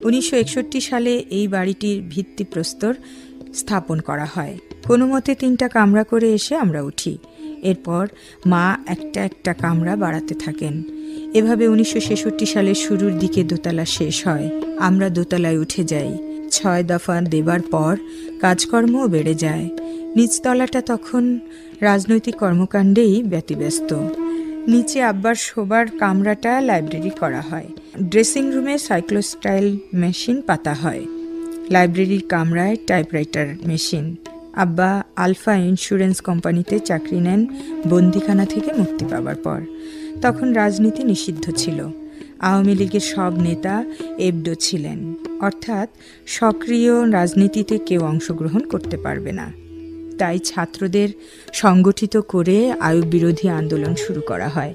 1961 সালে এই বাড়িটির ভিত্তিপ্রস্তর স্থাপন করা হয়। কোনো মতে 3টা কামরা করে এসে আমরা উঠি। এরপর মা একটা একটা কামরা বাড়াতে থাকেন। এভাবে 1966 সালের শুরুর দিকে দোতলা শেষ হয়। আমরা দোতলায় উঠে যাই। 6 দফা দেবার পর কাজকর্মও বেড়ে যায়। নিচতলাটা তখন রাজনৈতিক কর্মকাণ্ডেই ব্যতিব্যস্ত। নিচে আব্বার শোবার কামরাটা লাইব্রেরি করা হয়। ড্রেসিং রুমে সাইক্লোস্টাইল মেশিন পাতা হয়। লাইব্রেরির কামরায় টাইপরাইটার মেশিন। আব্বা আলফা ইন্স্যুরেন্স কোম্পানিতে চাকরি নেন বন্দিখানা থেকে মুক্তি পাবার পর। তখন রাজনীতি নিষিদ্ধ ছিল। আওয়ামী লীগের সব নেতা এবডো ছিলেন, অর্থাৎ সক্রিয় রাজনীতিতে কেউ অংশগ্রহণ করতে পারবে না। তাই ছাত্রদের সংগঠিত করে আইয়ুব বিরোধী আন্দোলন শুরু করা হয়।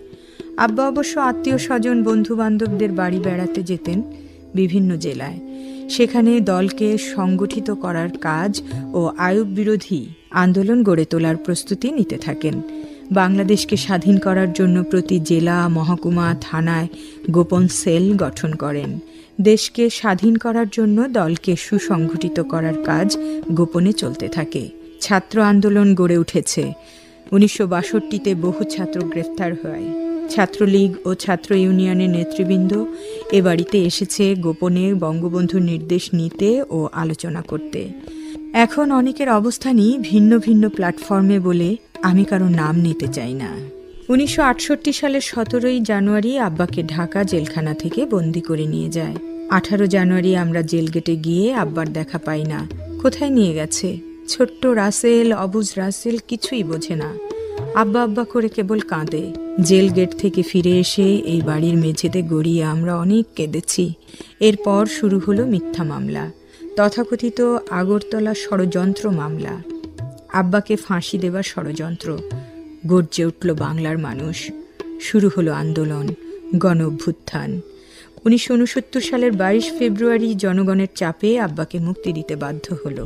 আব্বা অবশ্য আত্মীয় স্বজন বন্ধু বান্ধবদের বাড়ি বেড়াতে যেতেন বিভিন্ন জেলায়। সেখানে দলকে সংগঠিত করার কাজ ও আইয়ুব বিরোধী আন্দোলন গড়ে তোলার প্রস্তুতি নিতে থাকেন। বাংলাদেশকে স্বাধীন করার জন্য প্রতি জেলা, মহকুমা, থানায় গোপন সেল গঠন করেন। দেশকে স্বাধীন করার জন্য দলকে সুসংগঠিত করার কাজ গোপনে চলতে থাকে। ছাত্র আন্দোলন গড়ে উঠেছে। 1962-তে বহু ছাত্র গ্রেফতার হয়। ছাত্রলীগ ও ছাত্র ইউনিয়নের নেতৃবৃন্দ এ বাড়িতে এসেছে গোপনে বঙ্গবন্ধুর নির্দেশ নিতে ও আলোচনা করতে। এখন অনেকের অবস্থানই ভিন্ন ভিন্ন প্ল্যাটফর্মে বলে আমি কারো নাম নিতে চাই না। 1968 সালের 17 জানুয়ারি আব্বাকে ঢাকা জেলখানা থেকে বন্দি করে নিয়ে যায়। 18 জানুয়ারি আমরা জেল গেটে গিয়ে আব্বার দেখা পাই না। কোথায় নিয়ে গেছে? ছোট্ট রাসেল, অবুজ রাসেল কিছুই বোঝে না। আব্বা আব্বা করে কেবল কাঁদে। জেল গেট থেকে ফিরে এসে এই বাড়ির মেঝেতে গড়িয়ে আমরা অনেক কেঁদেছি। এরপর শুরু হলো মিথ্যা মামলা, তথাকথিত আগরতলা ষড়যন্ত্র মামলা। আব্বাকে ফাঁসি দেবার ষড়যন্ত্র। গর্জে উঠল বাংলার মানুষ। শুরু হলো আন্দোলন, গণ অভ্যুত্থান। 1969 সালের 22 ফেব্রুয়ারি জনগণের চাপে আব্বাকে মুক্তি দিতে বাধ্য হলো।